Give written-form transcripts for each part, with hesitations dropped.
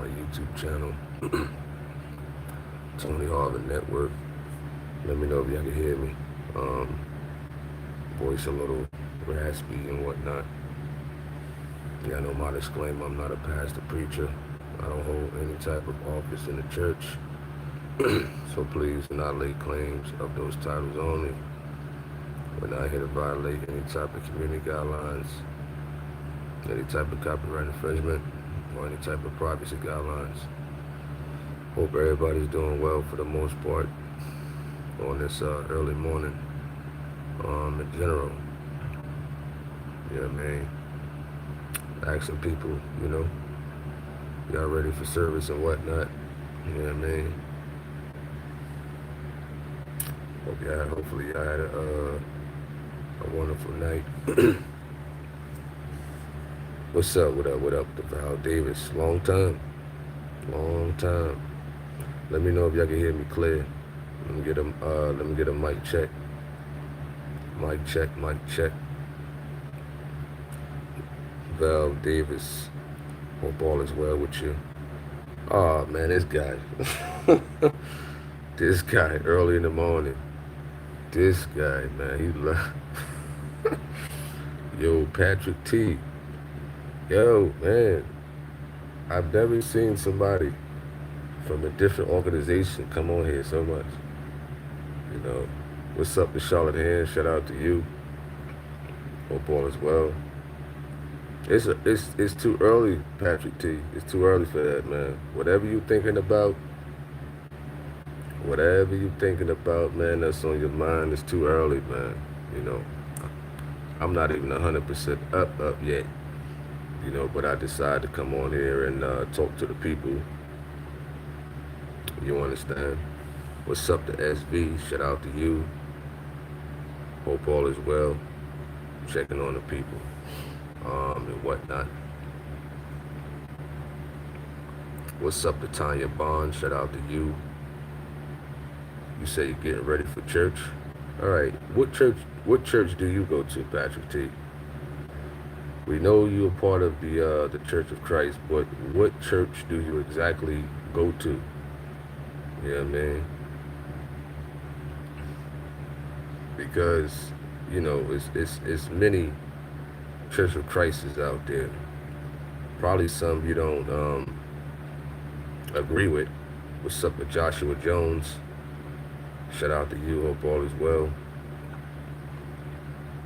my YouTube channel, Tony Harvin Network. Let me know if y'all can hear me. Voice a little raspy and whatnot. Y'all know my disclaimer, I'm not a pastor preacher. I don't hold any type of office in the church. So please do not lay claims of those titles only. We're not here to violate any type of community guidelines, any type of copyright infringement, or any type of privacy guidelines. Hope everybody's doing well for the most part on this early morning. In general, yeah, man. Asking people, y'all ready for service and whatnot. You know what I mean? Hopefully y'all had a wonderful night. What's up? What up to Val Davis? Long time. Let me know if y'all can hear me clear. Let me get a mic check. Mic check. Val Davis. Hope all is well with you. Oh man, this guy. This guy early in the morning. This guy, man, he left. Yo, Patrick T. Yo, man. I've never seen somebody from a different organization come on here so much. What's up to Charlotte Hand? Shout out to you. Hope all is well. It's too early, Patrick T. It's too early for that, man. Whatever you thinking about, man, that's on your mind, it's too early, man. I'm not even 100% up yet. But I decided to come on here and talk to the people. You understand? What's up to SV? Shout out to you. Hope all is well. Checking on the people. And whatnot. What's up to Tanya Bond? Shout out to you. You say you're getting ready for church. All right. What church do you go to, Patrick T? We know you're part of the Church of Christ, but what church do you exactly go to? You know what I mean? Because it's many Church of Christs out there. Probably some you don't agree with. What's up with Joshua Jones? Shout out to you. Hope all is well.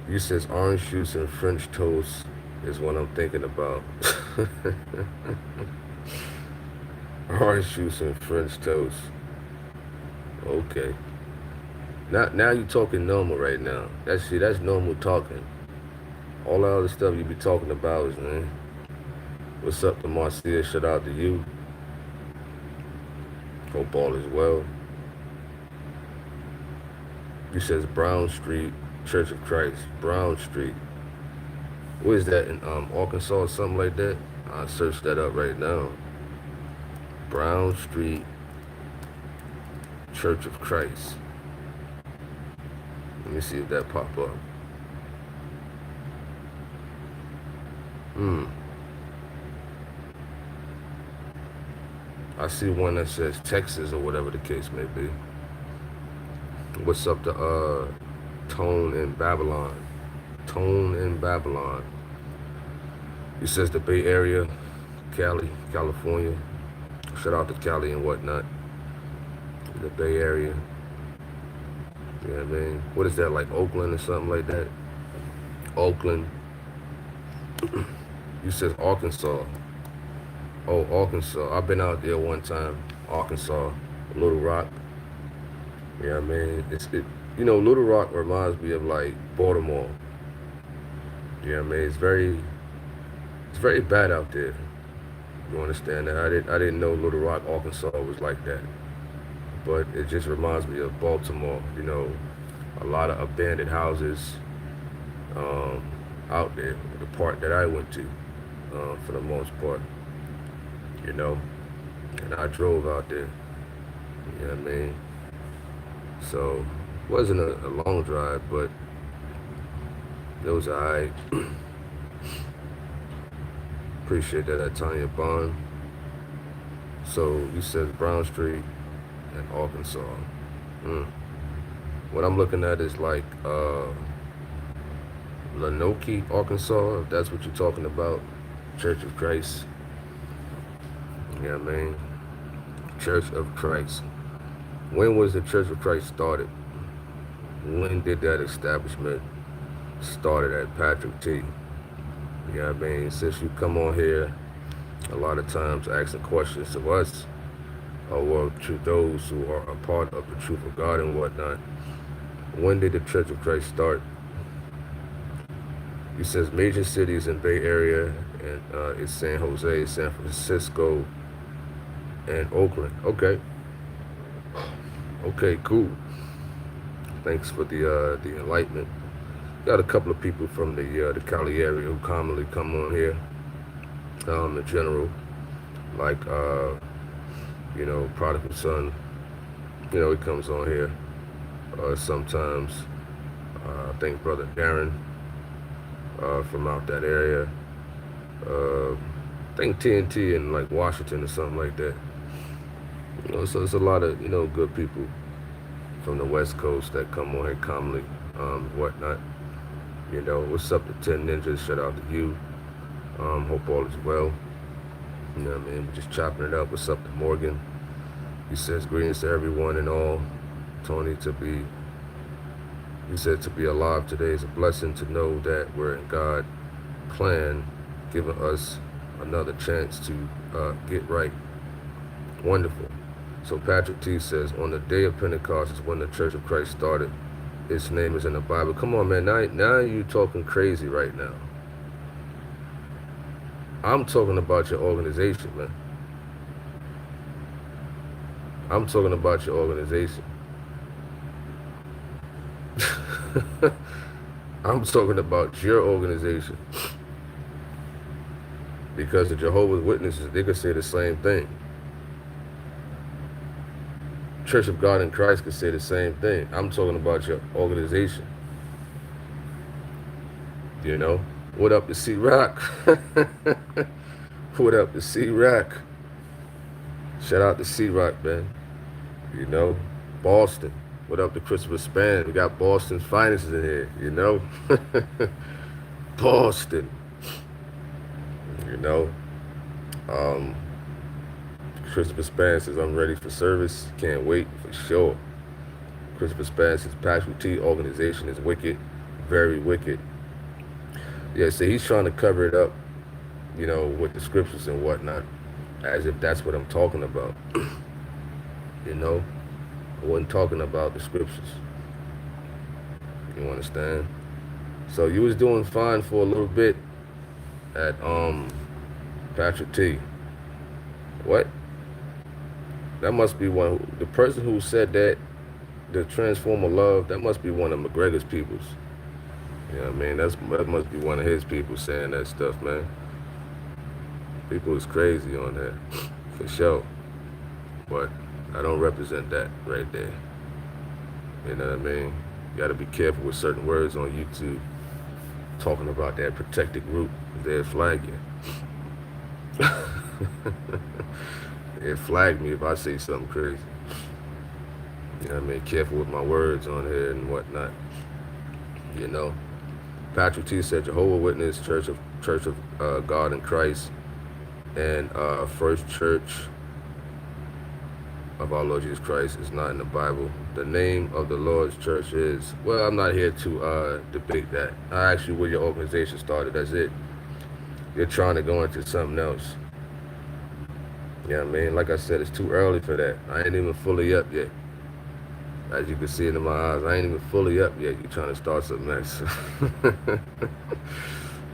You says orange juice and French toast is what I'm thinking about. Orange juice and French toast. Okay. Now you're talking normal right now. That's normal talking. All the other stuff you be talking about is, man. What's up to Marcia? Shout out to you. Hope all is well. You says Brown Street, Church of Christ. Brown Street. Where is that, in Arkansas or something like that? I'll search that up right now. Brown Street, Church of Christ. Let me see if that pop up. I see one that says Texas or whatever the case may be. What's up to Tone in Babylon? He says the Bay Area, Cali, California. Shout out to Cali and whatnot. The Bay Area. You know what I mean? What is that, like Oakland or something like that? Oakland. You said Arkansas. Oh, Arkansas. I've been out there one time. Arkansas, Little Rock. You know what I mean? Little Rock reminds me of like Baltimore. You know what I mean? It's very bad out there. You understand that? I didn't know Little Rock, Arkansas was like that. But it just reminds me of Baltimore. A lot of abandoned houses out there. The part that I went to, for the most part. And I drove out there. You know what I mean? So it wasn't a long drive, but it was alright. Appreciate that, Tanya Bond. So he says Brown Street in Arkansas. Mm. What I'm looking at is like Lenoke, Arkansas, if that's what you're talking about. Church of Christ. Yeah, man. Church of Christ. When was the Church of Christ started? When did that establishment started at Patrick T? Yeah, I mean, since you come on here a lot of times asking questions of us, or well, to those who are a part of the truth of God and whatnot, when did the Church of Christ start? He says major cities in Bay Area, and it's San Jose, San Francisco, and Oakland. Okay. Okay, cool. Thanks for the enlightenment. Got a couple of people from the Cali area who commonly come on here. In general, like you know, Prodigal Son. You know, he comes on here sometimes. I think Brother Darren from out that area. I think TNT in like Washington or something like that. You know, so it's a lot of, you know, good people from the West Coast that come on here commonly, whatnot. You know, what's up to 10 Ninjas? Shout out to you. Hope all is well. You know what I mean? Just chopping it up. What's up to Morgan? He says greetings to everyone and all. Tony, he said to be alive today is a blessing, to know that we're in God's plan, giving us another chance to get right. Wonderful. So Patrick T says, on the day of Pentecost is when the Church of Christ started. Its name is in the Bible. Come on, man. Now you're talking crazy right now. I'm talking about your organization, man. I'm talking about your organization. I'm talking about your organization. Because the Jehovah's Witnesses, they could say the same thing. Church of God in Christ could say the same thing. I'm talking about your organization. You know? What up to C-Rock? What up to C-Rock? Shout out to C-Rock, man. You know? Boston. What up to Christopher Span? We got Boston's finest in here, you know? Boston. You know? Christopher Span says, I'm ready for service. Can't wait, for sure. Christopher Span says, Patrick T organization is wicked. Very wicked. Yeah, see, he's trying to cover it up, you know, with the scriptures and whatnot, as if that's what I'm talking about. You know? I wasn't talking about the scriptures. You understand? So you was doing fine for a little bit at Patrick T. What? That must be the person who said that, the Transformer Love, that must be one of McGregor's peoples. You know what I mean? That must be one of his people saying that stuff, man. People is crazy on that, for sure. But I don't represent that right there. You know what I mean? You gotta be careful with certain words on YouTube. Talking about that protected group, they'll flag you. It flagged me if I say something crazy. You know what I mean? Careful with my words on here and whatnot. You know? Patrick T said Jehovah's Witness, Church of God in Christ, and First Church of our Lord Jesus Christ is not in the Bible. The name of the Lord's church is, well, I'm not here to debate that. I asked you where your organization started, that's it. You're trying to go into something else. Yeah, man, like I said, it's too early for that. I ain't even fully up yet. As you can see it in my eyes, I ain't even fully up yet. You're trying to start something else.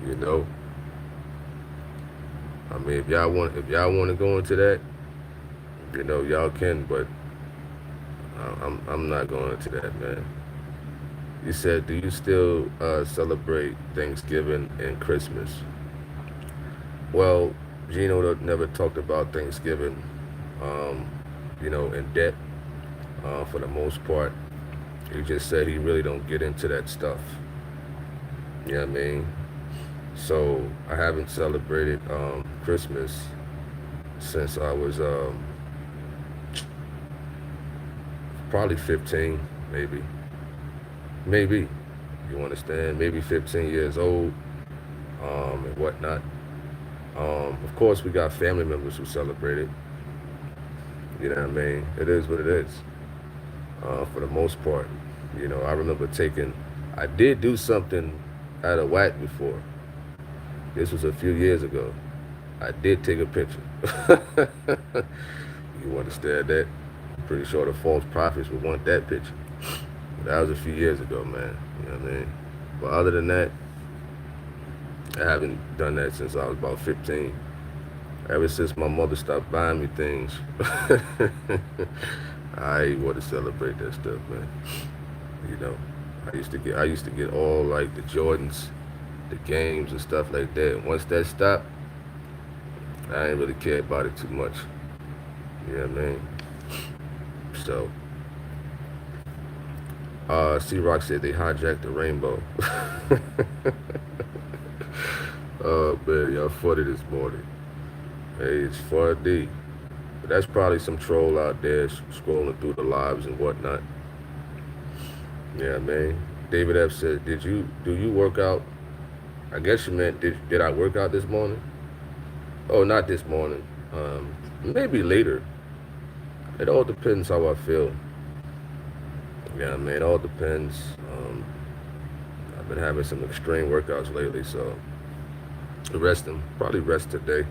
You know? I mean, if y'all want to go into that, you know, y'all can, but I'm not going into that, man. You said, do you still celebrate Thanksgiving and Christmas? Well, Gino never talked about Thanksgiving, you know, in depth. For the most part, he just said he really don't get into that stuff. You know what I mean? So I haven't celebrated Christmas since I was probably 15, maybe. Maybe, you understand? Maybe 15 years old, and whatnot. Of course, we got family members who celebrate it. You know what I mean? It is what it is, for the most part. You know, I remember I did do something out of whack before. This was a few years ago. I did take a picture. You understand that? Pretty sure the false prophets would want that picture. That was a few years ago, man. You know what I mean? But other than that, I haven't done that since I was about 15. Ever since my mother stopped buying me things, I want to celebrate that stuff, man. You know, I used to get all like the Jordans, the games and stuff like that. Once that stopped, I didn't really care about it too much. You know what I mean? So, C-Rock said they hijacked the rainbow. Oh man, y'all funny this morning. Hey, it's funny. But that's probably some troll out there scrolling through the lives and whatnot. Yeah, man. David F said, do you work out? I guess you meant, did I work out this morning? Oh, not this morning. Maybe later. It all depends how I feel. Yeah, man, it all depends. I've been having some extreme workouts lately, so probably rest today.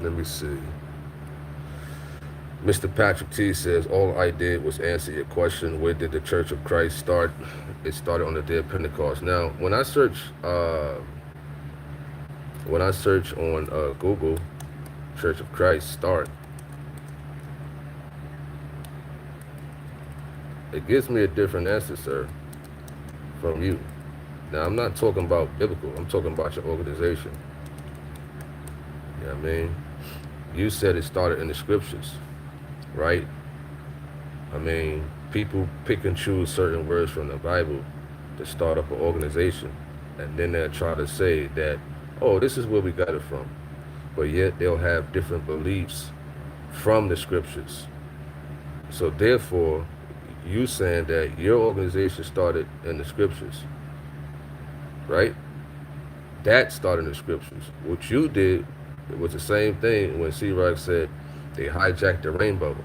Let me see. Mr. Patrick T says, all I did was answer your question. Where did the Church of Christ start? It started on the day of Pentecost. Now, when I search on Google, Church of Christ start, it gives me a different answer, sir, from you. Now, I'm not talking about biblical. I'm talking about your organization. You know what I mean? You said it started in the scriptures, right? I mean, people pick and choose certain words from the Bible to start up an organization. And then they'll try to say that, oh, this is where we got it from. But yet they'll have different beliefs from the scriptures. So therefore, you saying that your organization started in the scriptures, right? That started in the scriptures. What you did, it was the same thing when C-Rock said they hijacked the rainbow.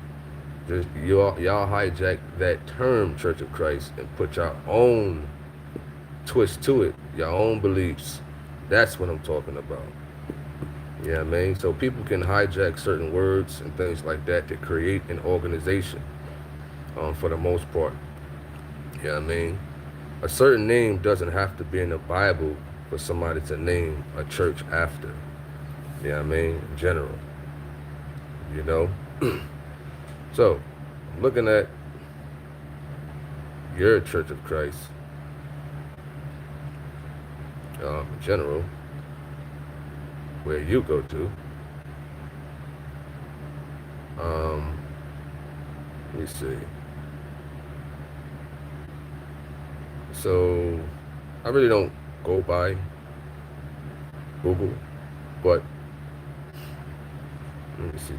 Y'all hijacked that term, Church of Christ, and put your own twist to it, your own beliefs. That's what I'm talking about. You know what I mean? So people can hijack certain words and things like that to create an organization, for the most part. You know what I mean? A certain name doesn't have to be in the Bible for somebody to name a church after. You know what I mean? In general. You know? So, looking at your Church of Christ, in general, where you go to, let me see. So, I really don't go by Google, but let me see.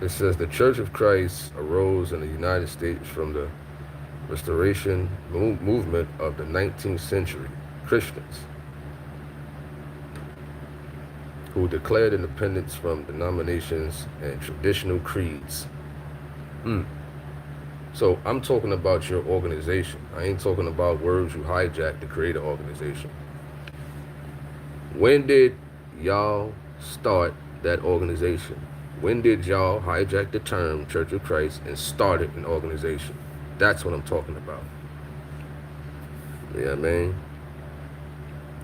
It says the Church of Christ arose in the United States from the Restoration movement of the 19th century Christians who declared independence from denominations and traditional creeds. So I'm talking about your organization. I ain't talking about words you hijacked to create an organization. When did y'all start that organization? When did y'all hijack the term Church of Christ and start an organization? That's what I'm talking about. You know what I mean?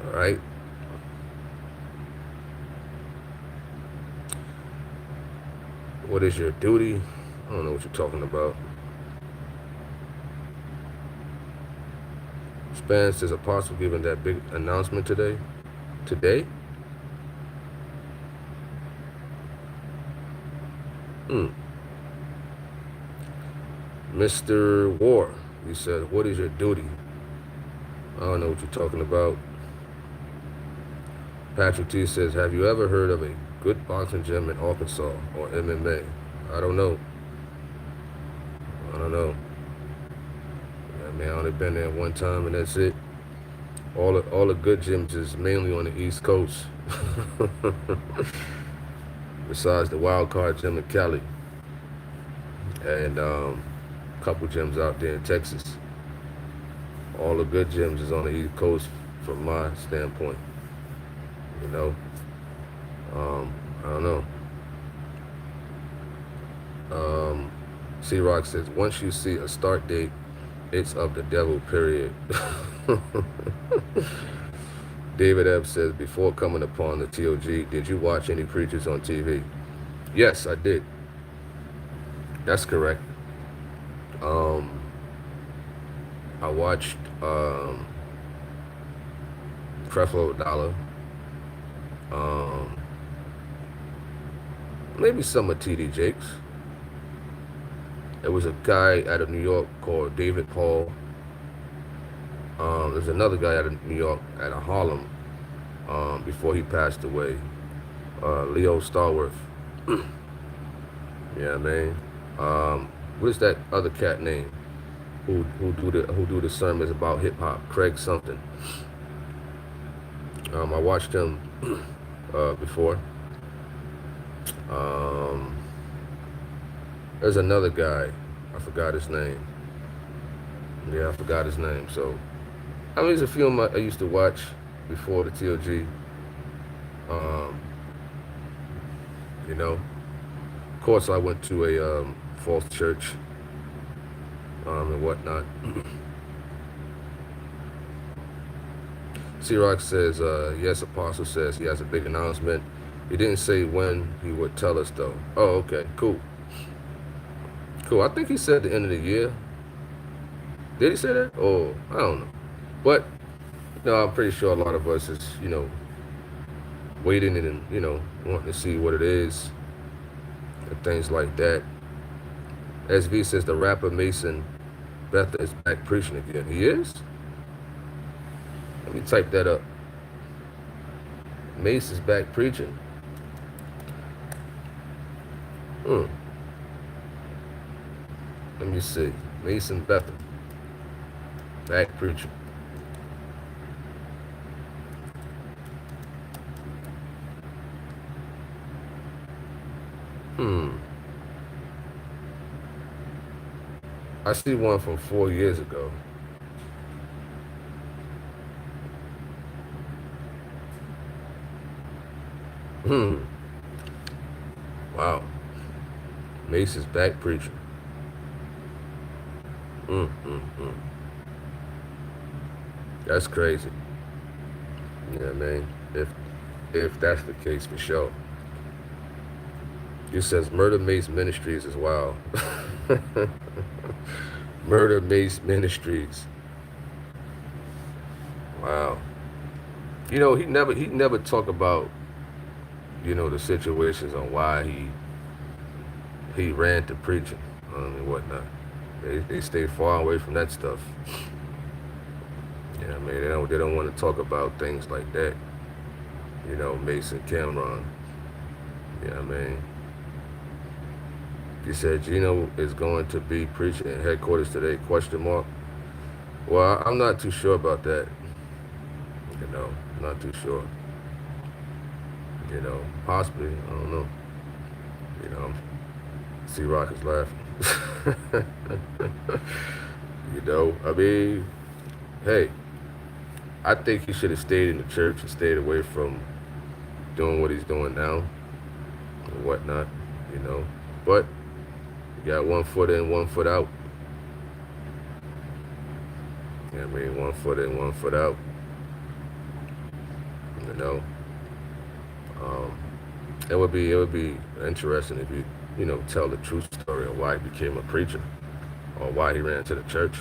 All right. What is your duty? I don't know what you're talking about. Span says Apostle giving that big announcement today. Today? Mr. War, he said, what is your duty? I don't know what you're talking about. Patrick T says, have you ever heard of a good boxing gym in Arkansas or MMA? I don't know. I don't know. Yeah, man, I only been there one time and that's it. All the good gyms is mainly on the East Coast. Besides the Wild Card Gym in Cali. And a couple gyms out there in Texas. All the good gyms is on the East Coast from my standpoint. You know? I don't know. C-Rock says, once you see a start date, it's of the devil, period. David Ebb says, before coming upon the TOG, did you watch any preachers on TV? Yes, I did. That's correct. I watched Creflo Dollar. Maybe some of T.D. Jakes. There was a guy out of New York called David Paul. There's another guy out of New York, out of Harlem, before he passed away, Leo Starworth. Yeah, man. What is that other cat name who do the sermons about hip hop? Craig something. I watched him before. There's another guy. I forgot his name. Yeah, I forgot his name. So, I mean, there's a few of them I used to watch before the TOG. You know, of course, I went to a false church and whatnot. C-Rock says, yes, Apostle says he has a big announcement. He didn't say when he would tell us, though. Oh, okay, cool. Cool. I think he said the end of the year. Did he say that? Oh, I don't know. But, no, I'm pretty sure a lot of us is, you know, waiting and, you know, wanting to see what it is and things like that. SV says the rapper Mason Betha is back preaching again. He is? Let me type that up. Mace is back preaching. Let me see. Mason Betha. Back preaching. I see one from 4 years ago. Wow. Mace is back preaching. That's crazy. Yeah, man. If that's the case, for sure. It says Murder Mace Ministries as well. Murder Mace Ministries. Wow. You know, he never talk about, you know, the situations on why he ran to preaching and whatnot. They stay far away from that stuff. Yeah, man, they don't want to talk about things like that. You know, Mason Cameron. Yeah, man. He said Gino is going to be preaching at headquarters today, ? Well, I'm not too sure about that. You know, not too sure. You know, possibly, I don't know. You know, C-Rock is laughing. You know, I mean, hey, I think he should have stayed in the church and stayed away from doing what he's doing now and whatnot, you know. But you got 1 foot in, 1 foot out. Yeah, I mean, 1 foot in, 1 foot out. You know. It would be interesting if you know, tell the true story of why he became a preacher or why he ran to the church.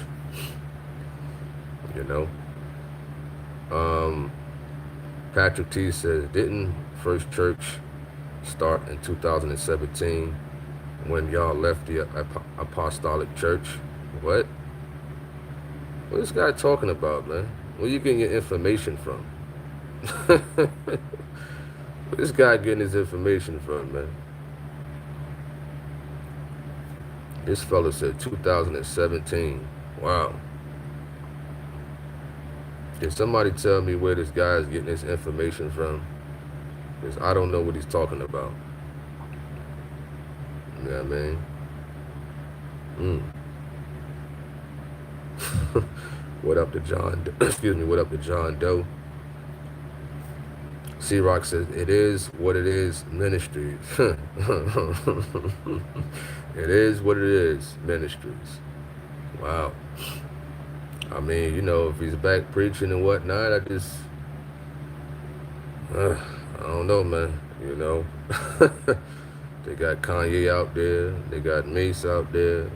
You know. Patrick T says, didn't First Church start in 2017 when y'all left the Apostolic Church? What? What is this guy talking about, man? Where you getting your information from? Where this guy getting his information from, man? This fella said 2017. Wow. Can somebody tell me where this guy is getting his information from? Because I don't know what he's talking about. You know what I mean? What up to John? Excuse me. What up to John Doe? C-Rock says, it is what it is, ministries. It is what it is, ministries. Wow. I mean, you know, if he's back preaching and whatnot, I don't know, man. You know, they got Kanye out there. They got Mace out there.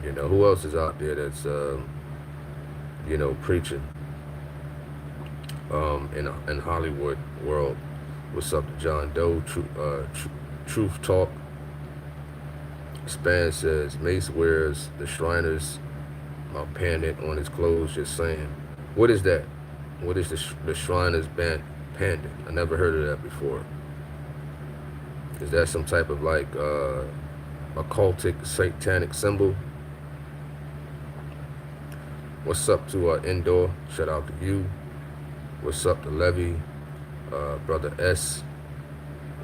You know, who else is out there that's, you know, preaching in Hollywood world? What's up to John Doe? Truth Talk. Span says, Mace wears the Shriners pendant on his clothes, just saying. What is that? What is the Shriners pendant? I never heard of that before. Is that some type of like occultic, satanic symbol? What's up to Indoor? Shout out to you. What's up to Levy? Brother S.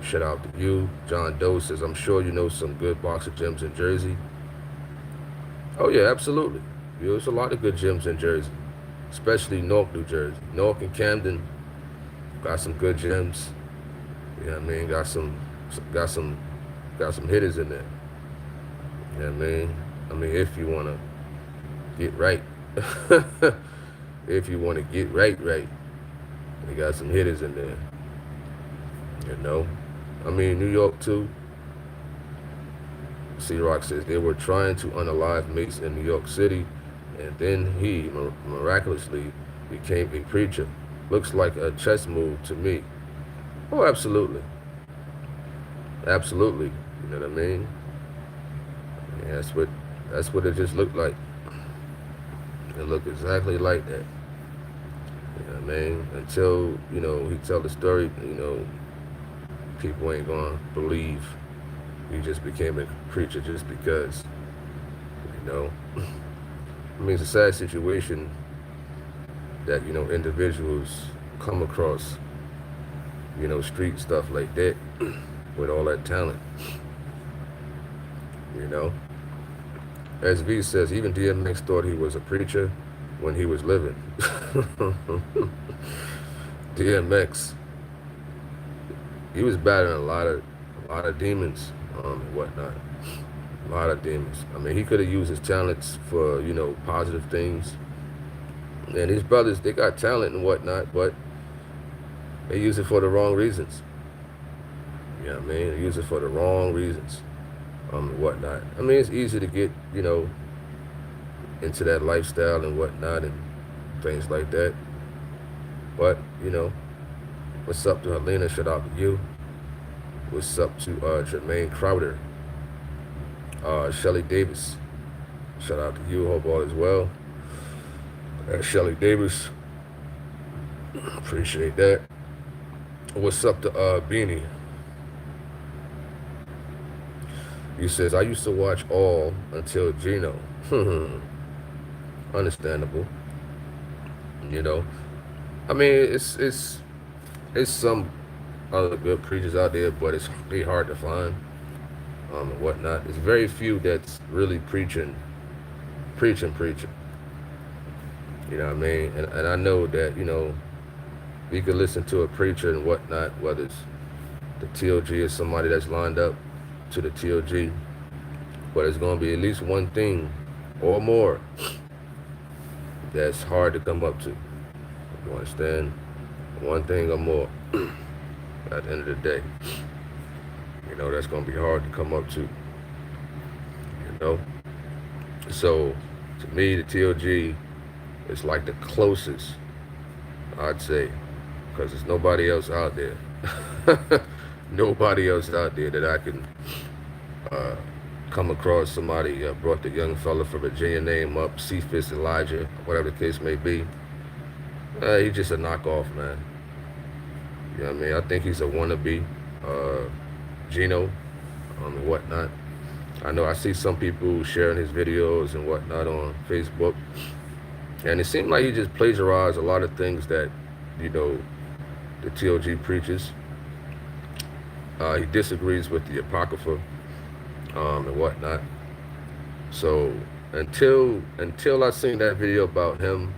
Shout out to you. John Doe says, I'm sure you know some good boxer gyms in Jersey. Oh yeah, absolutely. There's a lot of good gyms in Jersey, especially Newark, New Jersey. Newark and Camden got some good gyms. You know what I mean? Got some hitters in there. You know what I mean? I mean, if you wanna get right, if you wanna get right, they got some hitters in there. You know, I mean, New York too. C-Rock says they were trying to unalive Mace in New York City, and then he miraculously became a preacher. Looks like a chess move to me. Oh, absolutely. Absolutely. You know what I mean? Yeah, that's what it just looked like. It looked exactly like that. You know what I mean? Until, you know, he tell the story, you know, people ain't gonna believe he just became a preacher just because, you know. I mean, it's a sad situation that, you know, individuals come across, you know, street stuff like that with all that talent, you know. As V says, even DMX thought he was a preacher when he was living. DMX, he was battling a lot of demons and whatnot. A lot of demons. I mean, he could have used his talents for, you know, positive things. And these brothers, they got talent and whatnot, but they use it for the wrong reasons. You know what I mean? They use it for the wrong reasons and whatnot. I mean, it's easy to get, you know, into that lifestyle and whatnot and things like that. But, you know, what's up to Helena? Shout out to you. What's up to Jermaine Crowder? Shelly Davis. Shout out to you. Hope all is well. Shelly Davis. Appreciate that. What's up to Beanie? He says, I used to watch all until Gino. Understandable. You know. I mean, it's some other good preachers out there, but it's really hard to find and whatnot. It's very few that's really preaching. You know what I mean? And I know that, you know, you could listen to a preacher and whatnot, whether it's the TLG or somebody that's lined up to the TLG, but it's going to be at least one thing or more that's hard to come up to. You understand? One thing or more at the end of the day. You know, that's going to be hard to come up to. You know? So, to me, the TLG is like the closest, I'd say, because there's nobody else out there. Nobody else out there that I can come across. Somebody brought the young fella from Virginia name up, Cephas Elijah, whatever the case may be. He's just a knockoff, man. You know what I mean? I think he's a wannabe Gino and whatnot. I know I see some people sharing his videos and whatnot on Facebook, and it seemed like he just plagiarized a lot of things that, you know, the TOG preaches. He disagrees with the Apocrypha and whatnot. So until I seen that video about him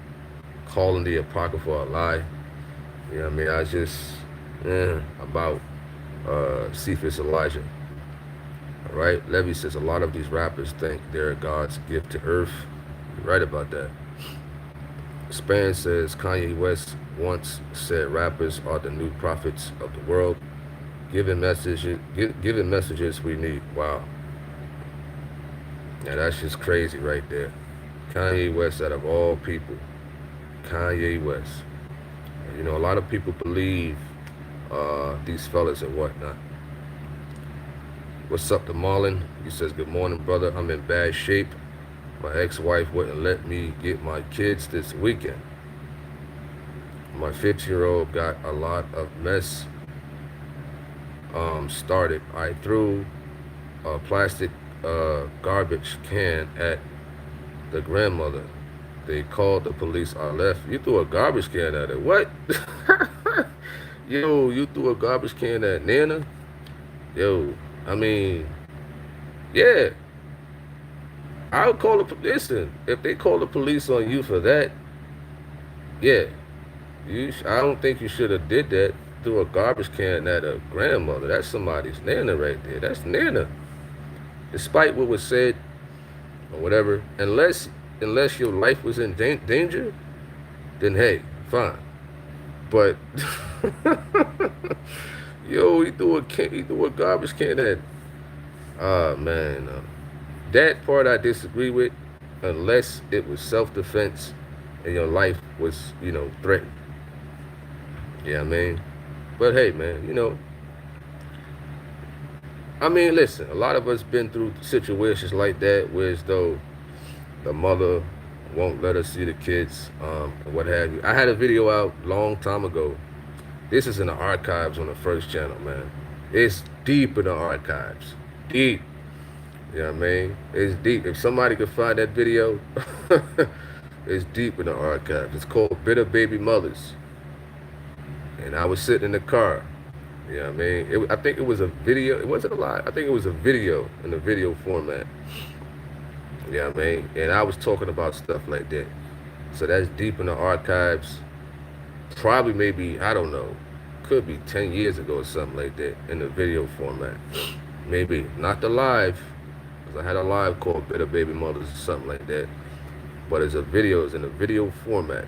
calling the Apocrypha a lie, you know what I mean? I just about Cephas Elijah. All right, Levy says a lot of these rappers think they're God's gift to earth. You're right about that. Span says Kanye West once said rappers are the new prophets of the world, giving messages we need. Wow. Now that's just crazy right there. Kanye West, out of all people, Kanye West. You know, a lot of people believe these fellas and whatnot. What's up to Marlon? He says, good morning, brother. I'm in bad shape. My ex-wife wouldn't let me get my kids this weekend. My 15-year-old got a lot of mess started. I threw a plastic garbage can at the grandmother. They called the police. I left. You threw a garbage can at her. What? Yo, you threw a garbage can at Nana? Yo, I mean, yeah. I would call the listen. If they call the police on you for that, yeah, I don't think you should have did that. Threw a garbage can at a grandmother. That's somebody's Nana right there. That's Nana. Despite what was said or whatever, unless your life was in danger, then hey, fine. But yo, he threw a garbage can at. Man, that part I disagree with, unless it was self-defense and your life was, you know, threatened. Yeah, I mean, but hey, man, you know, I mean, listen, a lot of us been through situations like that, where as though the mother won't let us see the kids, and what have you. I had a video out long time ago. This is in the archives on the first channel, man. It's deep in the archives. Deep. You know what I mean? It's deep. If somebody could find that video, it's deep in the archives. It's called Bitter Baby Mothers. And I was sitting in the car. You know what I mean? I think it was a video. It wasn't a lie. I think it was a video in the video format. You know what I mean? And I was talking about stuff like that. So that's deep in the archives. Probably maybe, I don't know, could be 10 years ago or something like that in the video format. Maybe. Not the live, because I had a live called Bitter Baby Mothers or something like that. But it's in a video format.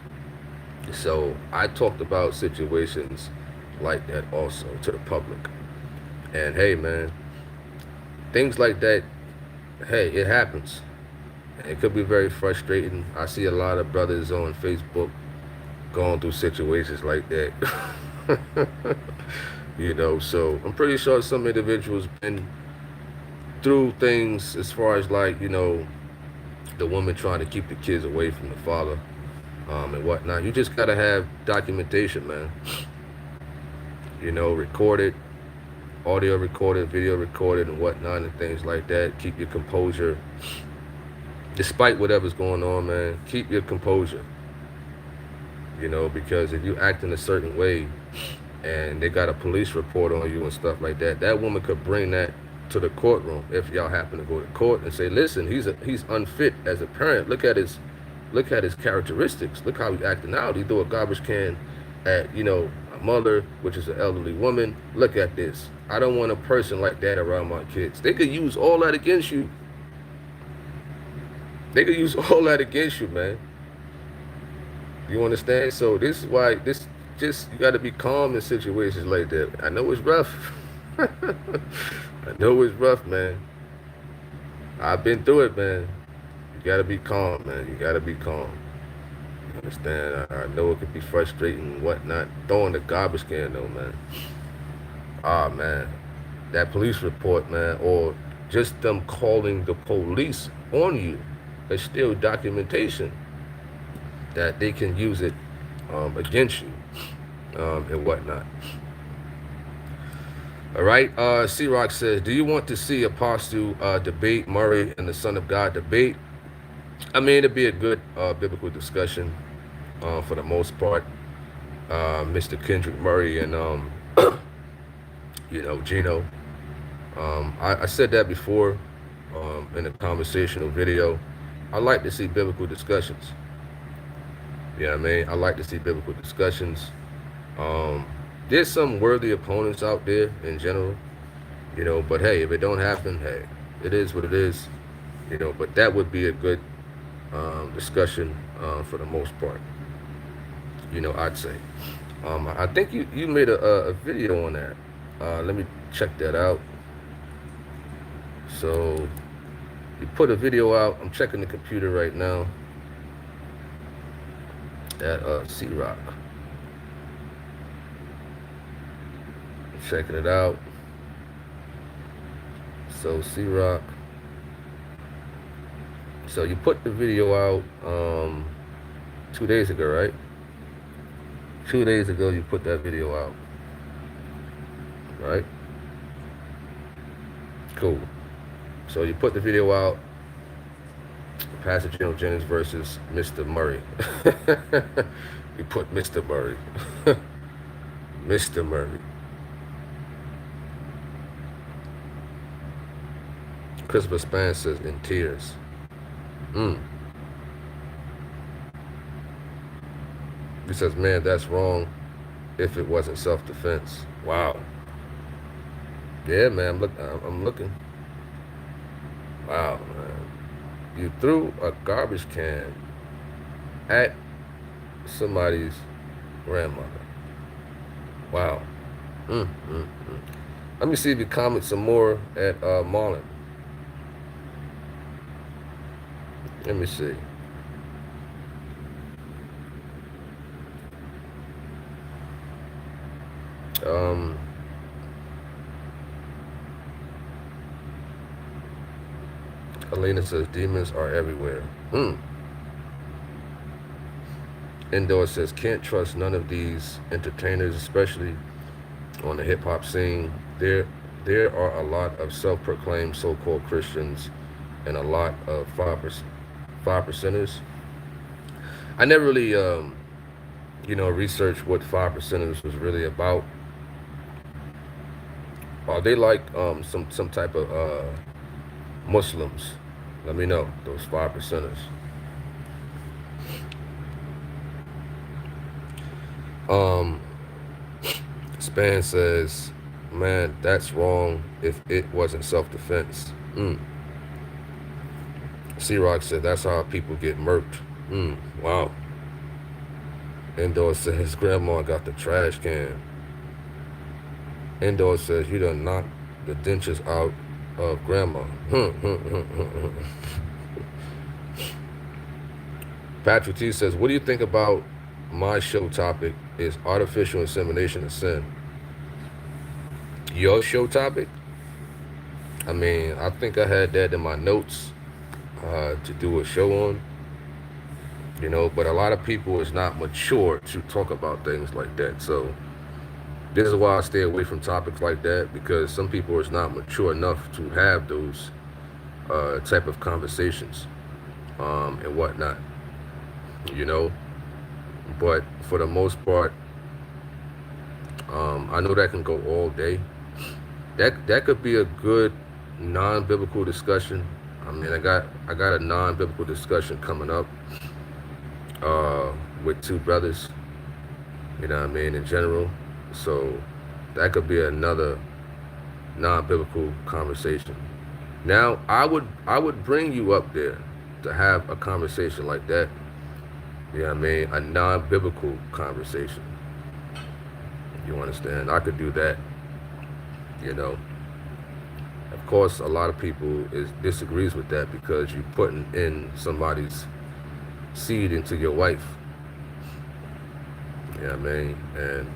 So I talked about situations like that also to the public. And hey, man, things like that, hey, it happens. It could be very frustrating. I see a lot of brothers on Facebook going through situations like that. You know, so I'm pretty sure some individuals been through things as far as, like, you know, the woman trying to keep the kids away from the father, and whatnot. You just gotta have documentation, man. You know, recorded, audio recorded, video recorded, and whatnot, and things like that. Keep your composure. Despite whatever's going on, man, keep your composure. You know, because if you act in a certain way and they got a police report on you and stuff like that, that woman could bring that to the courtroom if y'all happen to go to court and say, listen, he's unfit as a parent. Look at his characteristics. Look how he's acting out. He threw a garbage can at, you know, a mother, which is an elderly woman. Look at this. I don't want a person like that around my kids. They could use all that against you. They could use all that against you, man. You understand? So this is why you got to be calm in situations like that. I know it's rough. I know it's rough, man. I've been through it, man. You got to be calm, man. You got to be calm. You understand? I know it could be frustrating and whatnot. Throwing the garbage can, though, man. Ah, man. That police report, man, or just them calling the police on you, there's still documentation that they can use it against you and whatnot. All right. C-Rock says, do you want to see Apostle debate Murray and the Son of God debate? I mean, it'd be a good biblical discussion for the most part. Mr. Kendrick Murray and, Gino. I said that before in a conversational video. I like to see biblical discussions. You know what I mean? I like to see biblical discussions. There's some worthy opponents out there in general, but hey, if it don't happen, hey, it is what it is, but that would be a good discussion for the most part, I'd say. I think you made a video on that. Let me check that out. So you put a video out. I'm checking the computer right now at C-Rock. Checking it out. So C-Rock. So you put the video out 2 days ago, right? 2 days ago you put that video out. Right? Cool. So you put the video out. Pastor Geno Jennings versus Mr. Murray. You put Mr. Murray. Mr. Murray. Christopher Span says in tears. He says, man, that's wrong if it wasn't self-defense. Wow. Yeah, man, I'm looking. Wow, man. You threw a garbage can at somebody's grandmother. Wow. Let me see if you comment some more at Marlon. Let me see. Alina says demons are everywhere. Indoor says can't trust none of these entertainers, especially on the hip hop scene. There are a lot of self-proclaimed so-called Christians and a lot of 5%ers. I never really researched what 5%ers was really about. Are they like some type of Muslims? Let me know, those 5%ers. Span says, man, that's wrong if it wasn't self-defense. C-Rock said, that's how people get murked. Wow. Indoor says, his grandma got the trash can. Indoor says, you done knocked the dentures out of grandma. Patrick T says, what do you think about my show topic is artificial insemination a sin? Your show topic? I mean, I think I had that in my notes to do a show on, but a lot of people is not mature to talk about things like that. So this is why I stay away from topics like that, because some people is not mature enough to have those type of conversations and whatnot, But for the most part, I know that can go all day. That could be a good non-biblical discussion. I mean, I got a non-biblical discussion coming up with two brothers, in general. So that could be another non-biblical conversation. Now, I would bring you up there to have a conversation like that. A non-biblical conversation. You understand? I could do that. Of course, a lot of people disagrees with that because you're putting in somebody's seed into your wife. And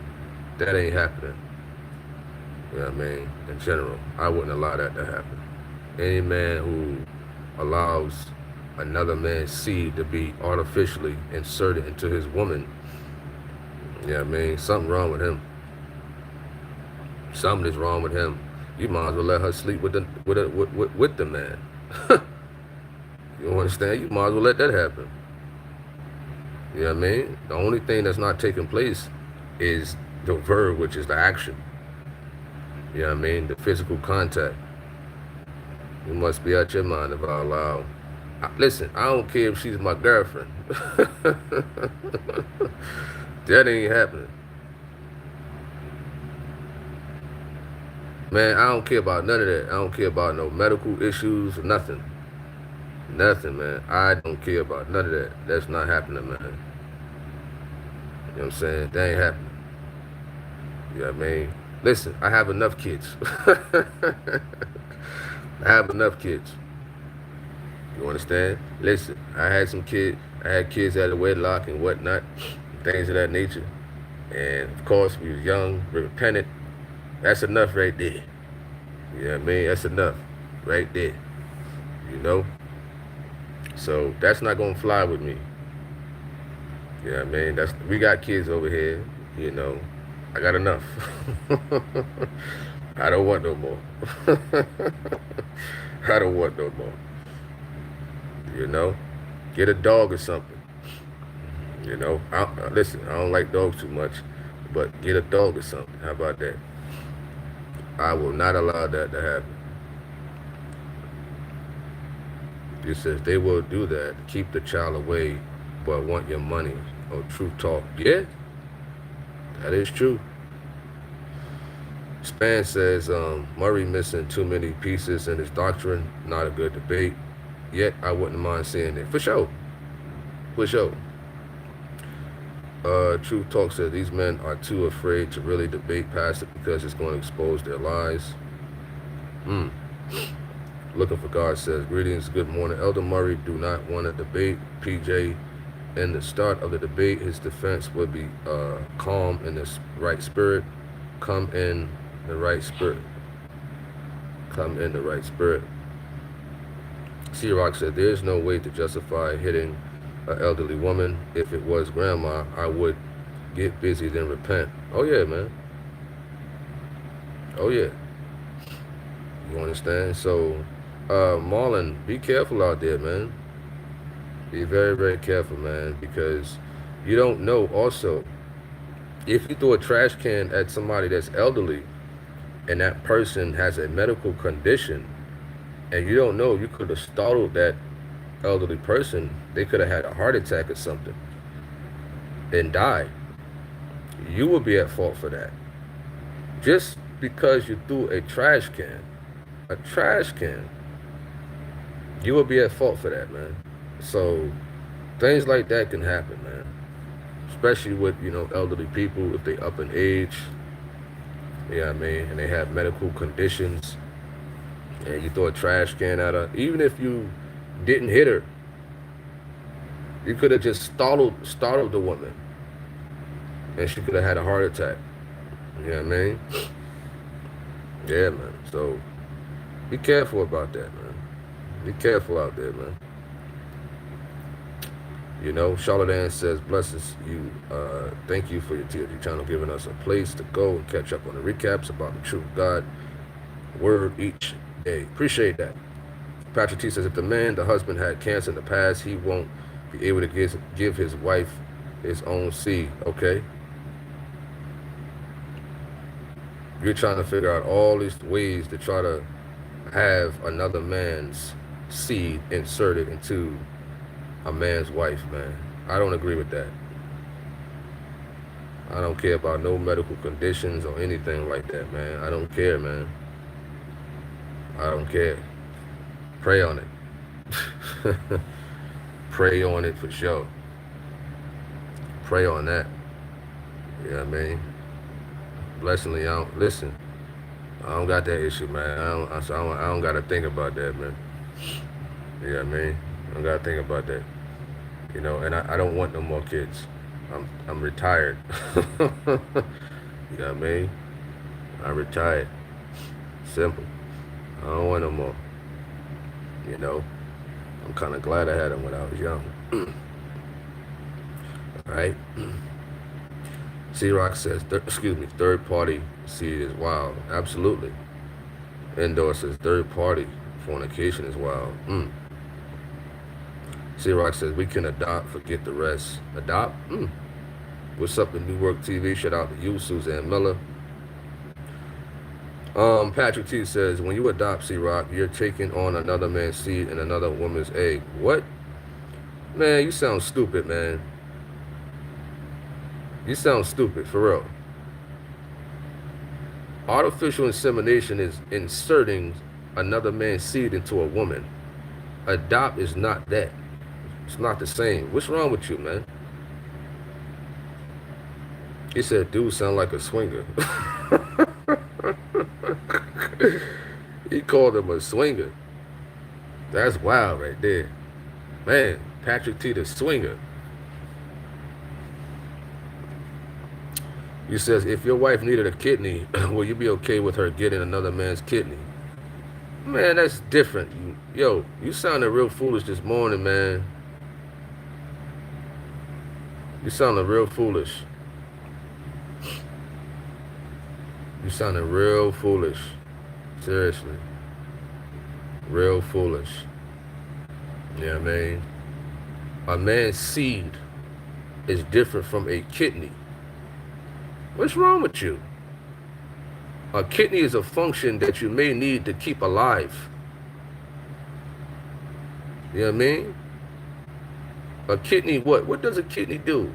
that ain't happening. In general, I wouldn't allow that to happen. Any man who allows another man's seed to be artificially inserted into his woman, You know what I mean? Something wrong with him. Something is wrong with him. You might as well let her sleep with the man. You don't understand? You might as well let that happen. You know what I mean? The only thing that's not taking place is the verb, which is the action. You know what I mean? The physical contact. You must be out your mind if I allow. Listen, I don't care if she's my girlfriend. That ain't happening. Man, I don't care about none of that. I don't care about no medical issues, nothing. Nothing, man. I don't care about none of that. That's not happening, man. You know what I'm saying? That ain't happening. You know what I mean? Listen, I have enough kids. I have enough kids. You understand? Listen, I had some kids. I had kids out of wedlock and whatnot, things of that nature. And of course, we was young, repentant. That's enough right there. You know what I mean? That's enough right there. You know? So that's not gonna fly with me. You know what I mean? We got kids over here, you know. I got enough. I don't want no more. I don't want no more. You know? Get a dog or something. You know? Listen, I don't like dogs too much, but get a dog or something. How about that? I will not allow that to happen. It says they will do that to keep the child away, but want your money. Oh, truth talk. Yeah, that is true. Span says Murray missing too many pieces in his doctrine. Not a good debate. Yet I wouldn't mind seeing it. For sure. For sure. Truth Talk says these men are too afraid to really debate past it because it's going to expose their lies. Looking for God says, greetings, good morning. Elder Murray do not want to debate. PJ, in the start of the debate, his defense would be calm in the right spirit. Come in the right spirit. Come in the right spirit. C-Rock said, there's no way to justify hitting an elderly woman. If it was grandma, I would get busy then repent. Oh yeah, man. Oh yeah. You understand? So Marlon, be careful out there, man. Be very, very careful, man, because you don't know also, if you throw a trash can at somebody that's elderly and that person has a medical condition and you don't know, you could have startled that elderly person. They could have had a heart attack or something and died. You would be at fault for that. Just because you threw a trash can, you will be at fault for that, man. So things like that can happen, man. Especially with, you know, elderly people, if they up in age, you know what I mean, and they have medical conditions, and you throw a trash can at her, even if you didn't hit her, you could have just startled the woman, and she could have had a heart attack. You know what I mean? Yeah, man. So be careful about that, man. Be careful out there, man. You know, Charlotte Ann says, blesses you. Thank you for your TLG channel, giving us a place to go and catch up on the recaps about the truth of God word each day. Appreciate that. Patrick T says, if the husband had cancer in the past, he won't be able to give his wife his own seed. Okay. You're trying to figure out all these ways to try to have another man's seed inserted into a man's wife, man. I don't agree with that. I don't care about no medical conditions or anything like that, man. I don't care, man. I don't care. Pray on it. Pray on it for sure. Pray on that. You know what I mean? Blessingly, listen, I don't got that issue, man. I don't got to think about that, man. You know what I mean? I don't got to think about that. You know, and I don't want no more kids. I'm retired. You know what I mean? I'm retired. Simple. I don't want no more. You know? I'm kind of glad I had them when I was young. All right? C-Rock says, third party seed is wild. Absolutely. Endor says, third party fornication is wild. C-Rock says, we can adopt, forget the rest. Adopt? What's up in Newark TV? Shout out to you, Suzanne Miller. Patrick T says, when you adopt, C-Rock, you're taking on another man's seed and another woman's egg. What? Man, you sound stupid, man. You sound stupid, for real. Artificial insemination is inserting another man's seed into a woman. Adopt is not that. It's not the same. What's wrong with you, man? He said, dude sound like a swinger. He called him a swinger. That's wild right there. Man, Patrick T the swinger. He says, if your wife needed a kidney, will you be okay with her getting another man's kidney? Man, that's different. Yo, you sounded real foolish this morning, man. You sounded real foolish. You sounded real foolish. Seriously. Real foolish. Yeah, man. A man's seed is different from a kidney. What's wrong with you? A kidney is a function that you may need to keep alive. You know what I mean? A kidney, what? What does a kidney do?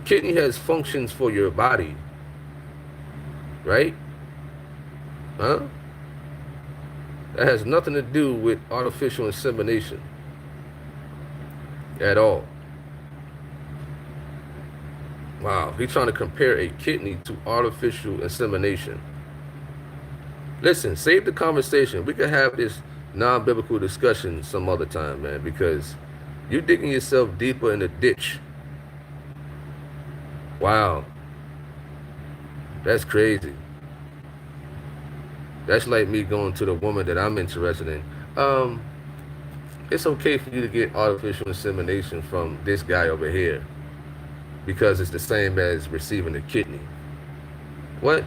Kidney has functions for your body. Right? Huh? That has nothing to do with artificial insemination. At all. Wow, he's trying to compare a kidney to artificial insemination. Listen, save the conversation. We could have this non-biblical discussion some other time, man, because you're digging yourself deeper in the ditch. Wow. That's crazy. That's like me going to the woman that I'm interested in. It's okay for you to get artificial insemination from this guy over here because it's the same as receiving a kidney. What?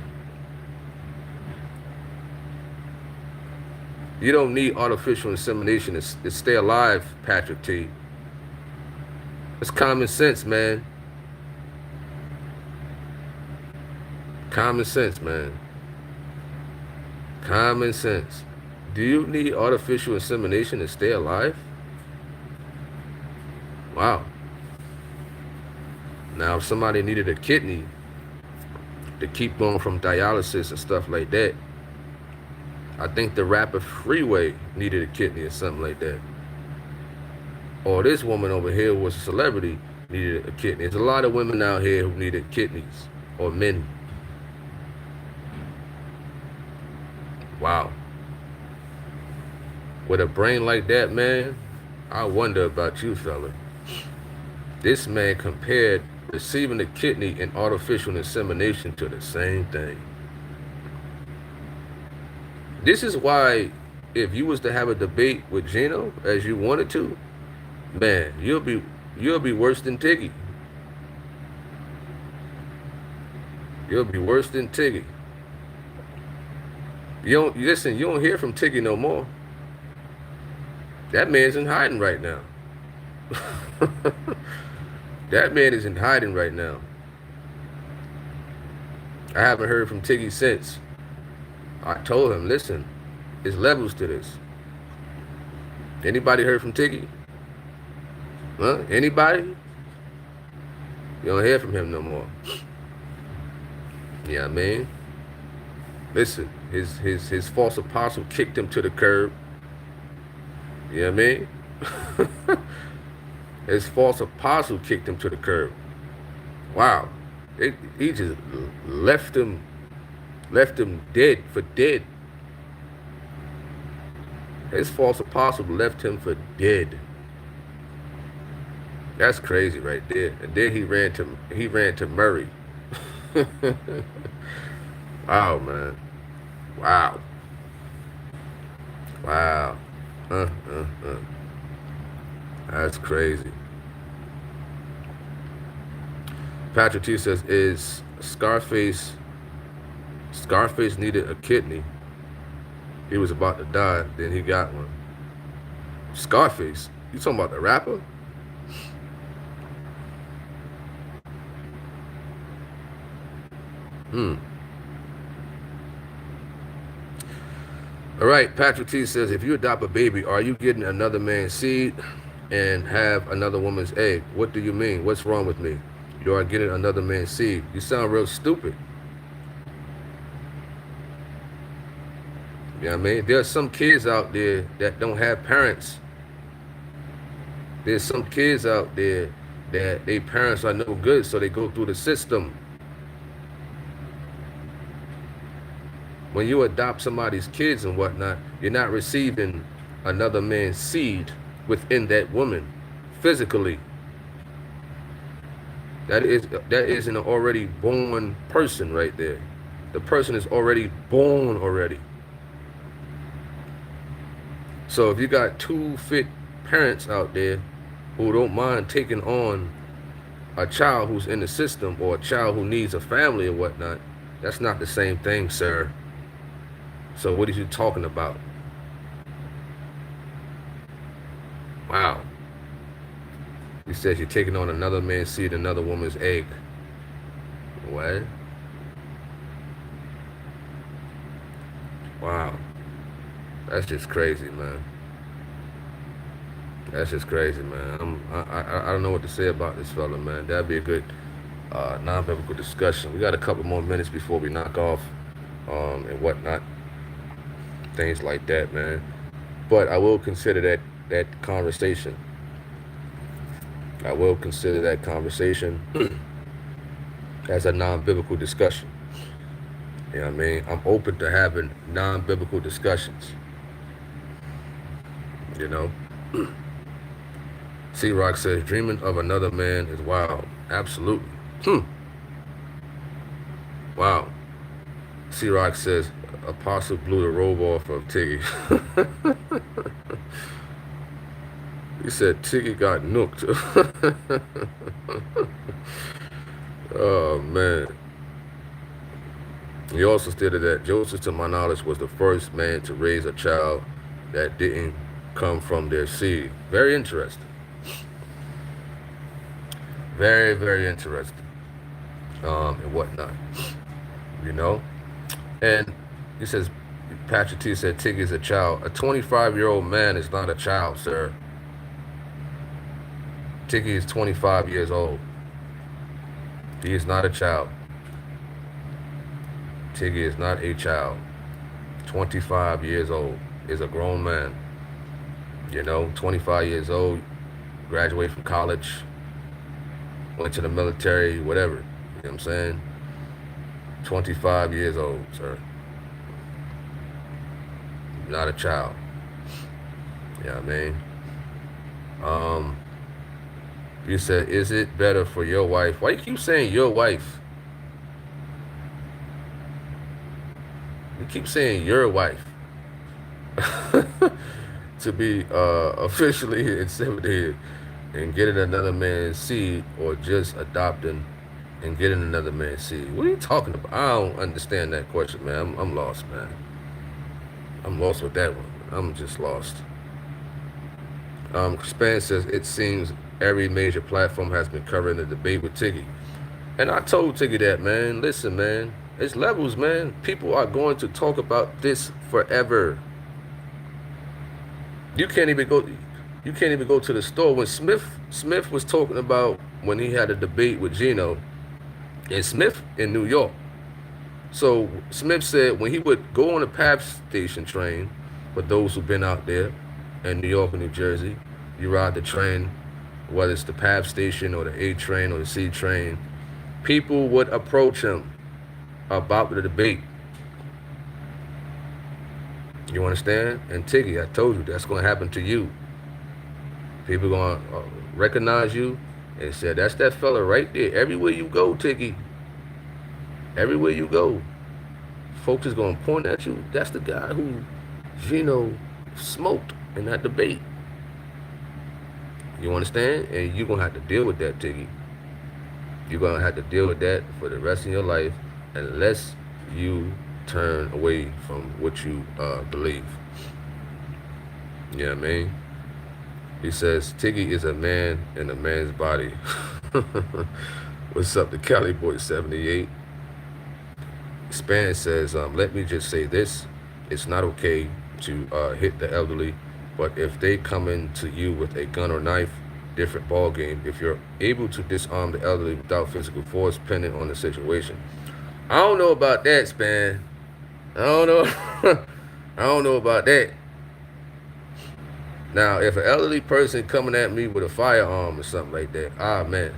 You don't need artificial insemination to stay alive, Patrick T. It's common sense, man. Common sense, man. Common sense. Do you need artificial insemination to stay alive? Wow. Now, if somebody needed a kidney to keep going from dialysis and stuff like that, I think the rapper Freeway needed a kidney or something like that. Or this woman over here was a celebrity, needed a kidney. There's a lot of women out here who needed kidneys, or men. Wow. With a brain like that, man, I wonder about you, fella. This man compared receiving a kidney and artificial insemination to the same thing. This is why, if you was to have a debate with Gino, as you wanted to, man, you'll be worse than Tiggy. You'll be worse than Tiggy. You don't hear from Tiggy no more. That man's in hiding right now. That man is in hiding right now. I haven't heard from Tiggy since. I told him, listen, there's levels to this. Anybody heard from Tiggy? Huh? Anybody? You don't hear from him no more. Yeah, man. Listen, his false apostle kicked him to the curb. You know what I mean? His false apostle kicked him to the curb. Wow. He just left him dead for dead. His false apostle left him for dead. That's crazy right there. And then he ran to Murray. Wow, man. Wow. Wow. That's crazy. Patrick T says, is Scarface needed a kidney. He was about to die, then he got one. Scarface? You talking about the rapper? All right, Patrick T says, if you adopt a baby, are you getting another man's seed and have another woman's egg? What do you mean? What's wrong with me? You are getting another man's seed. You sound real stupid. You know what I mean? There's some kids out there that don't have parents. There's some kids out there that their parents are no good, so they go through the system. When you adopt somebody's kids and whatnot, you're not receiving another man's seed within that woman physically. That is an already born person right there. The person is already born already. So if you got two fit parents out there who don't mind taking on a child who's in the system or a child who needs a family or whatnot, that's not the same thing, sir. So what are you talking about? Wow. He says you're taking on another man's seed, another woman's egg. What? Wow. That's just crazy, man. That's just crazy, man. I don't know what to say about this fella, man. That'd be a good non-biblical discussion. We got a couple more minutes before we knock off and whatnot. Things like that, man. But I will consider that conversation. I will consider that conversation as a non-biblical discussion. You know what I mean? I'm open to having non-biblical discussions. You know? C-Rock says, dreaming of another man is wild. Absolutely. Wow. C-Rock says, Apostle blew the robe off of Tiggy. He said Tiggy got nooked. Oh, man. He also stated that Joseph, to my knowledge, was the first man to raise a child that didn't come from their seed. Very interesting. Very, very interesting. And whatnot. You know? And he says, Patrick T said Tiggy is a child. A 25-year-old man is not a child, sir. Tiggy is 25 years old. He is not a child. Tiggy is not a child. 25 years old is a grown man. You know, 25 years old, graduate from college, went to the military, whatever. You know what I'm saying? 25 years old, sir. Not a child. You know what I mean? You said, is it better for your wife? Why you keep saying your wife? You keep saying your wife. To be officially inseminated and getting another man's seed, or just adopting and getting another man's seed. What are you talking about? I don't understand that question, man. I'm lost, man. I'm lost with that one. I'm just lost. Span says, it seems every major platform has been covering the debate with Tiggy. And I told Tiggy that, man. Listen, man. It's levels, man. People are going to talk about this forever. You can't even go to the store. When Smith was talking about when he had a debate with Gino, and Smith in New York. So Smith said when he would go on a PAP station train, for those who've been out there in New York and New Jersey, you ride the train, whether it's the PAP station or the A train or the C train, people would approach him about the debate. You understand? And Tiggy, I told you, that's going to happen to you. People are going to recognize you and say, that's that fella right there. Everywhere you go, Tiggy. Everywhere you go. Folks is going to point at you. That's the guy who Gino smoked in that debate. You understand? And you're going to have to deal with that, Tiggy. You're going to have to deal with that for the rest of your life unless you turn away from what you believe. You know what I mean? He says, Tiggy is a man in a man's body. What's up, the Cali Boy 78? Span says, let me just say this. It's not okay to hit the elderly, but if they come into you with a gun or knife, different ball game. If you're able to disarm the elderly without physical force, depending on the situation. I don't know about that, Span. I don't know. I don't know about that. Now, if an elderly person coming at me with a firearm or something like that, man.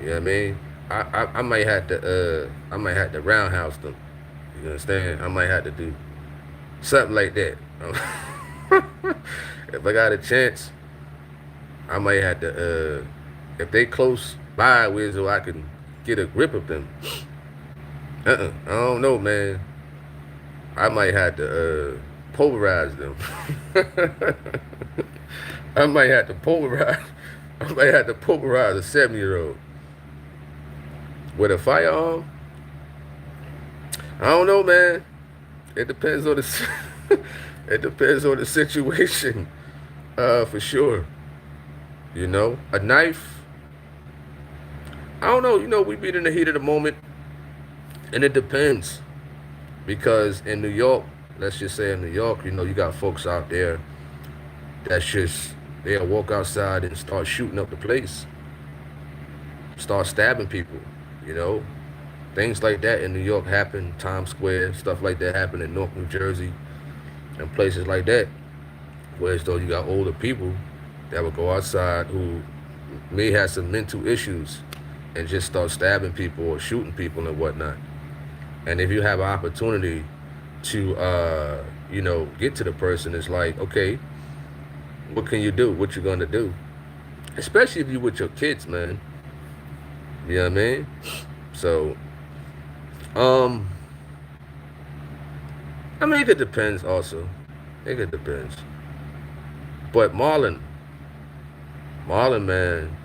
You know what I mean? I might have to roundhouse them. You understand? I might have to do something like that. If I got a chance, I might have to if they close by with so I can get a grip of them. I don't know, man. I might have to pulverize them. I might have to pulverize a 7-year-old. With a firearm? I don't know, man. It depends on the it depends on the situation. For sure. You know, a knife. I don't know, we be in the heat of the moment. And it depends. Because in New York, let's just say in New York, you got folks out there that's just, they'll walk outside and start shooting up the place. Start stabbing people, Things like that in New York happen, Times Square, stuff like that happen in North New Jersey and places like that. Whereas though you got older people that will go outside who may have some mental issues and just start stabbing people or shooting people and whatnot. And if you have an opportunity to, get to the person, it's like, okay, what can you do? What you gonna do? Especially if you with your kids, man. You know what I mean? So, I mean, it depends also. It depends. But Marlon, man,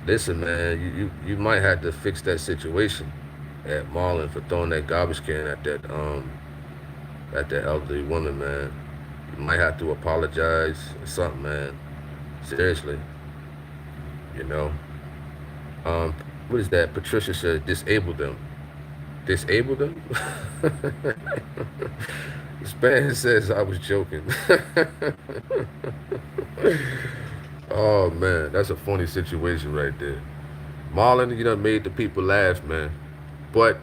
listen, man, you might have to fix that situation at Marlon for throwing that garbage can at that elderly woman, man. You might have to apologize or something, man. Seriously. What is that? Patricia said, disable them. Disable them? Span says I was joking. Oh, man, that's a funny situation right there. Marlon, you done made the people laugh, man. But,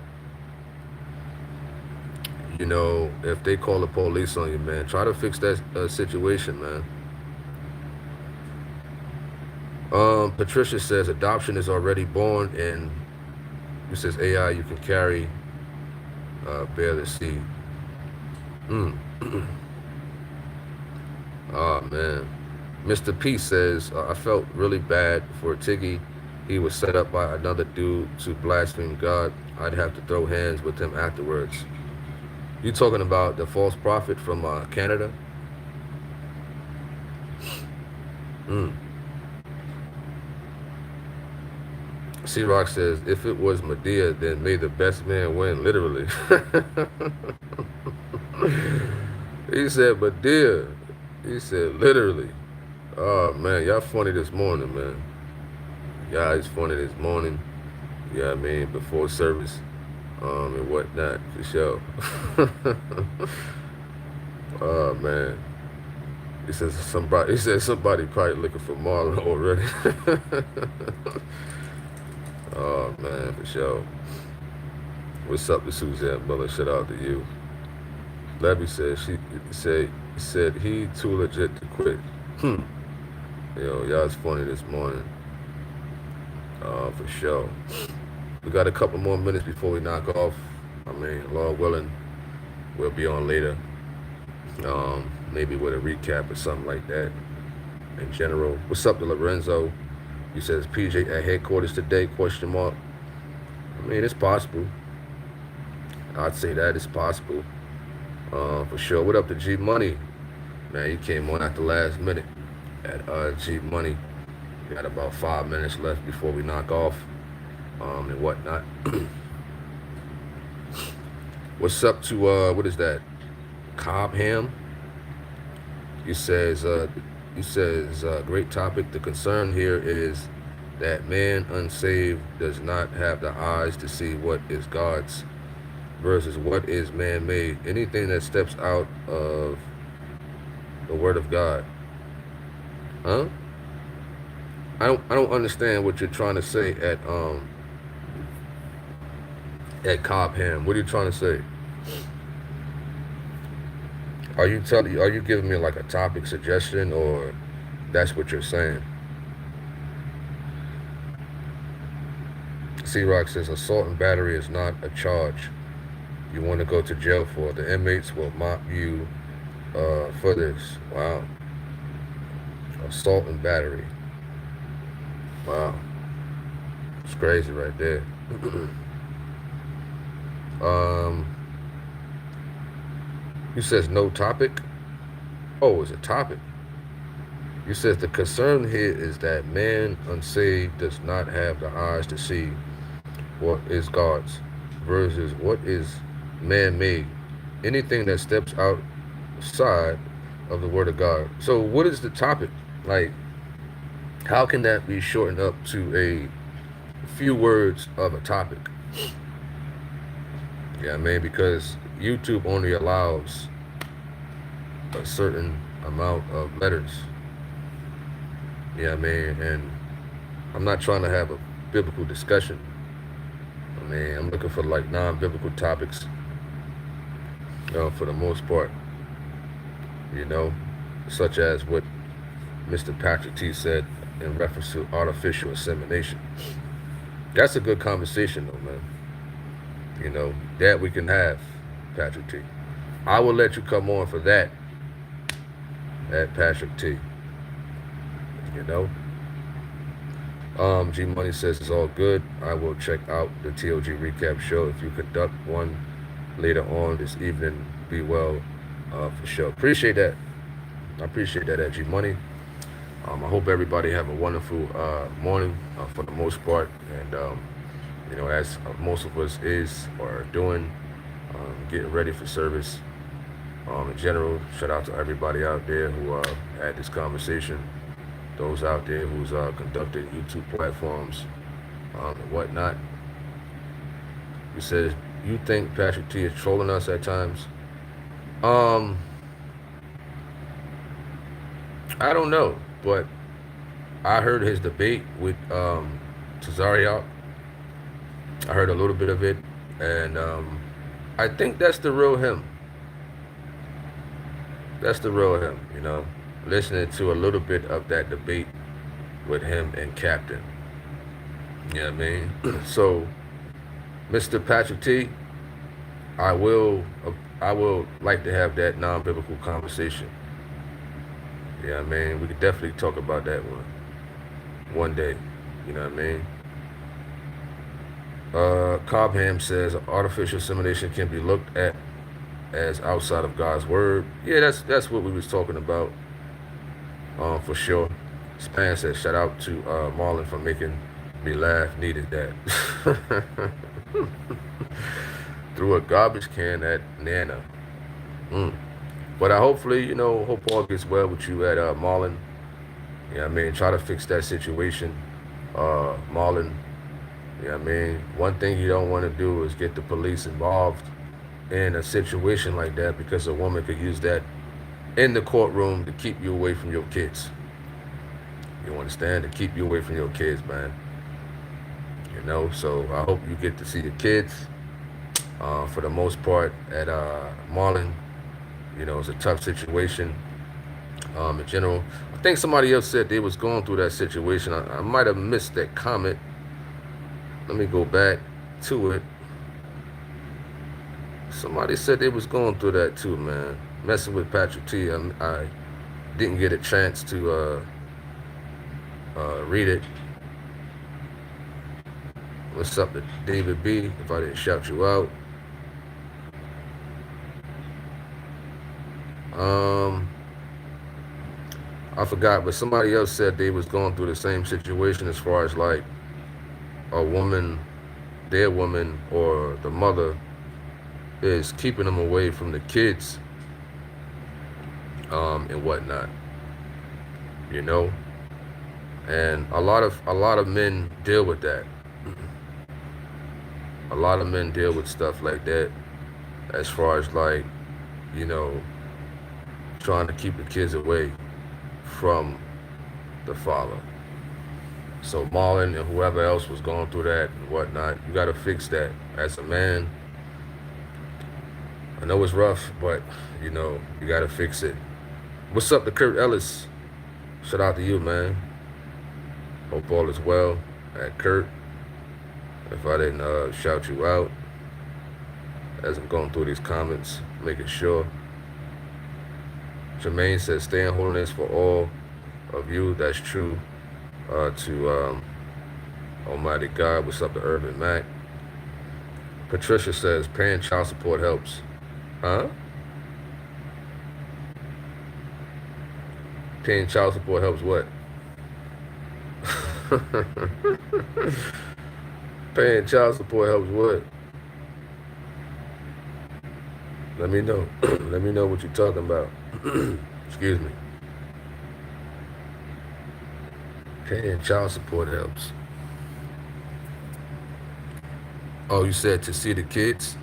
if they call the police on you, man, try to fix that situation, man. Patricia says adoption is already born, and it says AI you can carry, bear the seed. Oh, man. Mr. P says, I felt really bad for Tiggy. He was set up by another dude to blaspheme God. I'd have to throw hands with him afterwards. You talking about the false prophet from Canada? C-Rock says, if it was Medea, then may the best man win, literally. He said Medea. He said literally. Oh, man, y'all funny this morning, man. Y'all is funny this morning. You know what I mean? Before service, and whatnot, for sure. Oh, man. He says somebody probably looking for Marlon already. Oh, man, for sure. What's up to Suzanne Miller? Shout out to you. Levy said said he too legit to quit. Y'all's funny this morning. For sure. We got a couple more minutes before we knock off. I mean, Lord willing, we'll be on later. Maybe with a recap or something like that. In general. What's up to Lorenzo? He says PJ at headquarters today, ? I mean, it's possible. I'd say that it's possible. For sure. What up to G Money? Man, you came on at the last minute at G Money. We got about 5 minutes left before we knock off, and whatnot. What's up to what is that? Cobb Ham? He says great topic. The concern here is that man unsaved does not have the eyes to see what is God's versus what is man-made. Anything that steps out of the word of God. Huh? I don't understand what you're trying to say at Cobb Ham. What are you trying to say? Are you giving me like a topic suggestion, or that's what you're saying? C-Rock says assault and battery is not a charge you want to go to jail for. The inmates will mock you for this. Wow. Assault and battery. Wow. It's crazy right there. He says no topic. Oh, it's a topic. He says the concern here is that man unsaved does not have the eyes to see what is God's versus what is man-made. Anything that steps outside of the word of God. So what is the topic? Like, how can that be shortened up to a few words of a topic? Yeah, man, because YouTube only allows a certain amount of letters. Yeah, man, and I'm not trying to have a biblical discussion. I mean, I'm looking for like non-biblical topics, for the most part, such as what Mr. Patrick T said in reference to artificial insemination. That's a good conversation though, man. That we can have, Patrick T. I will let you come on for that at Patrick T. G Money says it's all good. I will check out the TOG recap show. If you conduct one later on this evening, be well, for sure. Appreciate that. I appreciate that at G Money. I hope everybody have a wonderful morning for the most part, and as most of us is or are doing, getting ready for service. In general, shout out to everybody out there who had this conversation. Those out there who's conducted YouTube platforms and whatnot. He says, you think Patrick T is trolling us at times? I don't know, but I heard his debate with Tazariak. I heard a little bit of it, and I think that's the real him. That's the real him, listening to a little bit of that debate with him and Captain. Yeah, I mean, so Mr. Patrick T, I will like to have that non-biblical conversation. Yeah, I mean, we could definitely talk about that one day. You know what I mean? Cobham says artificial insemination can be looked at as outside of God's word. Yeah, that's what we was talking about. For sure. Span says, shout out to Marlon for making me laugh. Needed that. Threw a garbage can at Nana. But I hopefully, hope all gets well with you at Marlon. Yeah, I mean, try to fix that situation. Marlon, yeah, I mean, one thing you don't want to do is get the police involved in a situation like that, because a woman could use that in the courtroom to keep you away from your kids. You understand? To keep you away from your kids, man. So I hope you get to see the kids. For the most part, at Marlon, it's a tough situation. In general, I think somebody else said they was going through that situation. I might have missed that comment. Let me go back to it. Somebody said they was going through that too, man. Messing with Patrick T. I didn't get a chance to read it. What's up to David B, if I didn't shout you out? I forgot, but somebody else said they was going through the same situation as far as like a woman, their woman or the mother is keeping them away from the kids, and whatnot, you know. And a lot of men deal with that. A lot of men deal with stuff like that, as far as like, you know, trying to keep the kids away from the father. So Marlon and whoever else was going through that and whatnot, you got to fix that as a man. I know it's rough, but you know you got to fix it. What's up to Kurt Ellis? Shout out to you, man. Hope all is well at Kurt. If I didn't shout you out as I'm going through these comments, making sure. Jermaine says, stay in holiness for all of you. That's true. To Almighty God. What's up to Urban Mac? Patricia says, paying child support helps. Huh? Paying child support helps what? Paying child support helps what? Let me know. Let me know what you're talking about. Excuse me. Paying child support helps. Oh, you said to see the kids?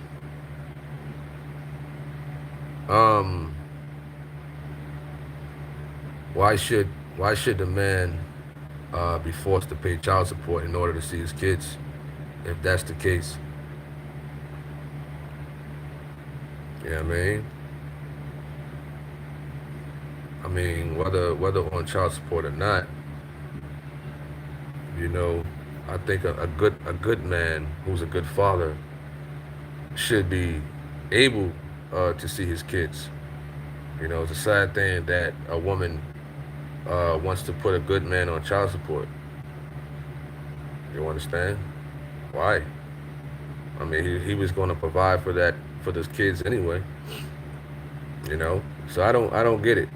Why should the man be forced to pay child support in order to see his kids? If that's the case. You know what I mean, whether on child support or not, you know, I think a good man who's a good father should be able to see his kids. You know, it's a sad thing that a woman wants to put a good man on child support. You understand? Why? I mean, he was going to provide for that for those kids anyway. You know, so I don't get it.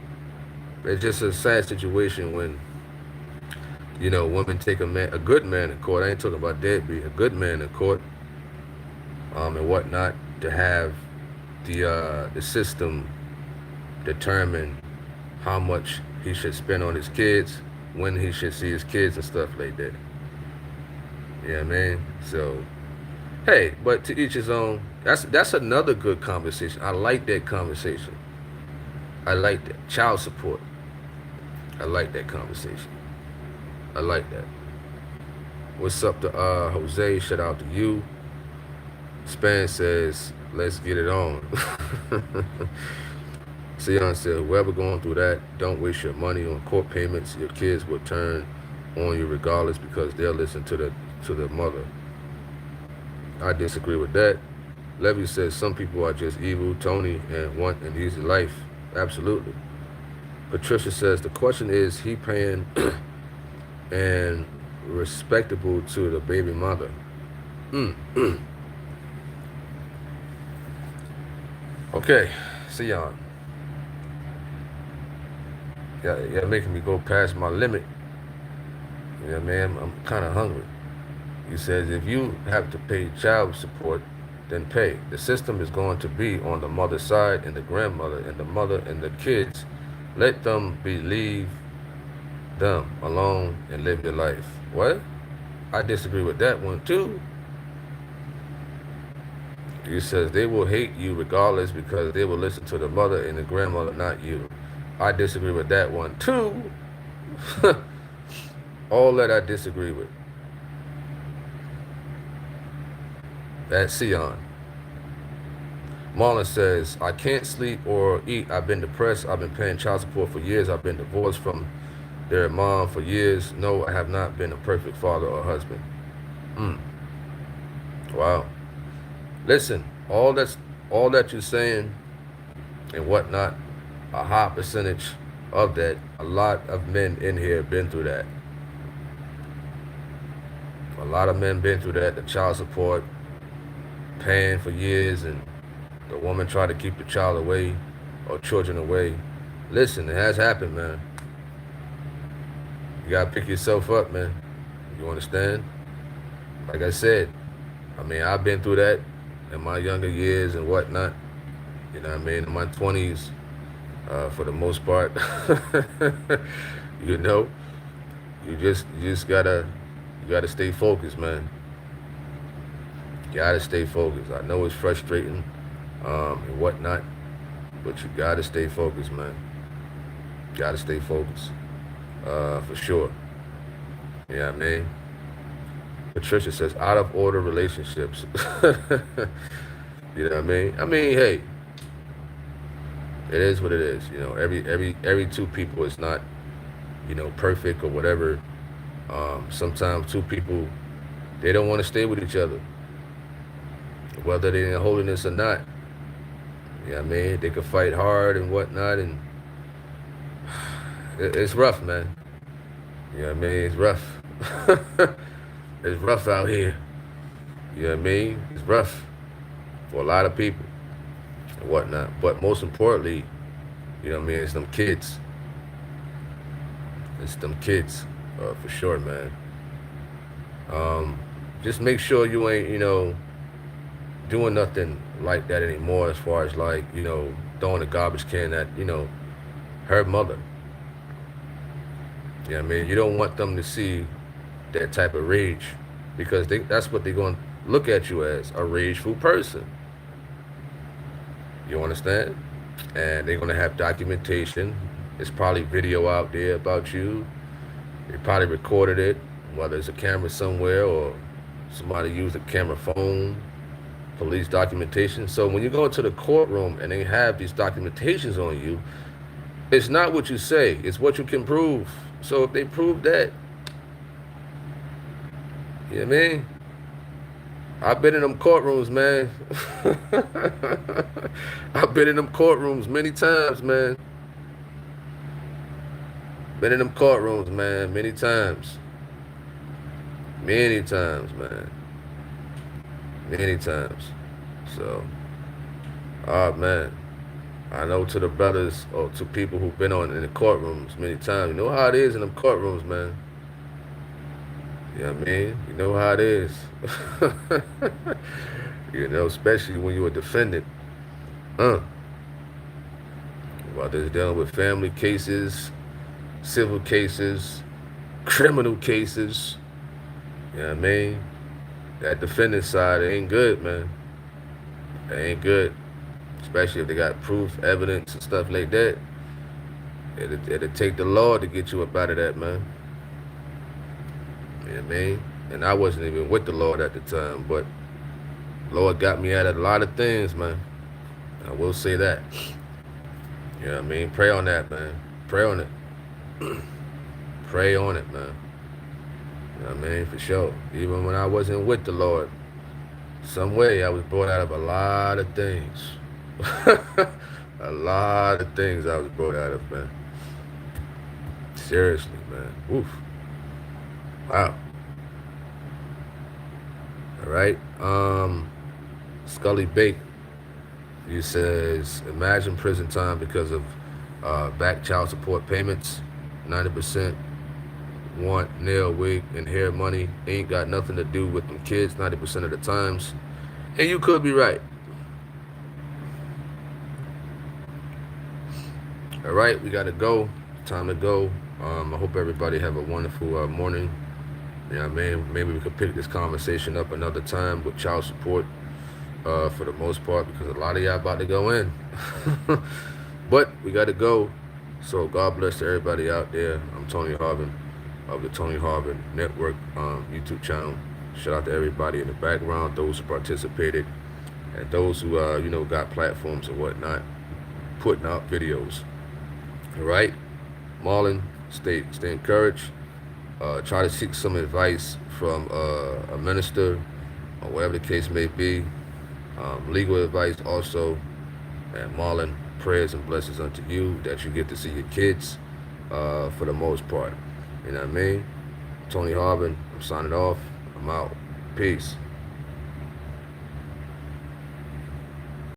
It's just a sad situation when, you know, women take a good man in court. I ain't talking about deadbeat. A good man in court, and whatnot, to have the system determine how much he should spend on his kids, when he should see his kids and stuff like that. You know what I mean? So, hey, but to each his own. That's another good conversation. I like that conversation. I like that. Child support. I like that conversation. I like that. What's up to Jose? Shout out to you. Span says, let's get it on. Sion said, whoever going through that, don't waste your money on court payments. Your kids will turn on you regardless because they'll listen to the mother. I disagree with that. Levy says some people are just evil, Tony, and want an easy life. Absolutely. Patricia says the question is he paying and respectable to the baby mother. Okay, Sion. Yeah, making me go past my limit. Yeah, man, I'm kind of hungry. He says if you have to pay child support, then pay. The system is going to be on the mother's side and the grandmother and the mother and the kids. Let them leave them alone and live your life. What? I disagree with that one too. He says they will hate you regardless because they will listen to the mother and the grandmother, not you. I disagree with that one too. All that I disagree with. That's Sion. Marlon says, I can't sleep or eat. I've been depressed. I've been paying child support for years. I've been divorced from their mom for years. No, I have not been a perfect father or husband. Wow. Listen, all that you're saying and whatnot, a high percentage of that, a lot of men in here have been through that. A lot of men been through that, the child support, paying for years, and the woman tried to keep the child away or children away. Listen, it has happened, man. You gotta pick yourself up, man. You understand? Like I said, I mean, I've been through that in my younger years and whatnot. You know what I mean? In my 20s, for the most part. you know, you just gotta stay focused, man. You gotta stay focused. I know it's frustrating, and whatnot, but you gotta stay focused, man. You gotta stay focused, for sure. You know what I mean? Patricia says, out of order relationships. You know what I mean? I mean, hey, it is what it is. You know, every two people is not, perfect or whatever. Sometimes two people, they don't want to stay with each other, whether they're in holiness or not. You know what I mean? They could fight hard and whatnot, and it's rough, man. You know what I mean? It's rough. It's rough out here. You know what I mean? It's rough for a lot of people and whatnot. But most importantly, you know what I mean? It's them kids. It's them kids, for sure, man. Just make sure you ain't, doing nothing like that anymore, as far as like, throwing a garbage can at, her mother. You know what I mean? You don't want them to see that type of rage, because that's what they're going to look at you as, a rageful person. You understand? And they're going to have documentation. There's probably video out there about you. They probably recorded it, whether it's a camera somewhere or somebody used a camera phone, police documentation. So when you go into the courtroom and they have these documentations on you, it's not what you say, it's what you can prove. So if they prove that, you know what I mean? I've been in them courtrooms, man. I've been in them courtrooms many times, man. Been in them courtrooms, man, many times. Many times, man. Many times. So, man, I know to the brothers or to people who've been in the courtrooms many times, you know how it is in them courtrooms, man. You know what I mean? You know how it is. Especially when you're a defendant. Whether it's dealing with family cases, civil cases, criminal cases. You know what I mean? That defendant side, it ain't good, man. It ain't good. Especially if they got proof, evidence, and stuff like that. It'll take the law to get you up out of that, man. You know what I mean? And I wasn't even with the Lord at the time, but the Lord got me out of a lot of things, man. I will say that. You know what I mean? Pray on that, man. Pray on it. Pray on it, man. You know what I mean? For sure. Even when I wasn't with the Lord, some way I was brought out of a lot of things. A lot of things I was brought out of, man. Seriously, man. Oof. Wow. All right. Scully Bake, he says, imagine prison time because of back child support payments. 90% want nail, wig, and hair money. Ain't got nothing to do with them kids 90% of the times. And you could be right. All right, we got to go. Time to go. I hope everybody have a wonderful morning. You know what I mean? Maybe we could pick this conversation up another time with child support, for the most part, because a lot of y'all about to go in. But we got to go. So God bless to everybody out there. I'm Tony Harvin of the Tony Harvin Network YouTube channel. Shout out to everybody in the background, those who participated, and those who got platforms and whatnot, putting out videos. All right, Marlon, stay encouraged. Try to seek some advice from a minister or whatever the case may be. Legal advice also. And Marlon, prayers and blessings unto you that you get to see your kids for the most part. You know what I mean? Tony Harvin, I'm signing off. I'm out. Peace.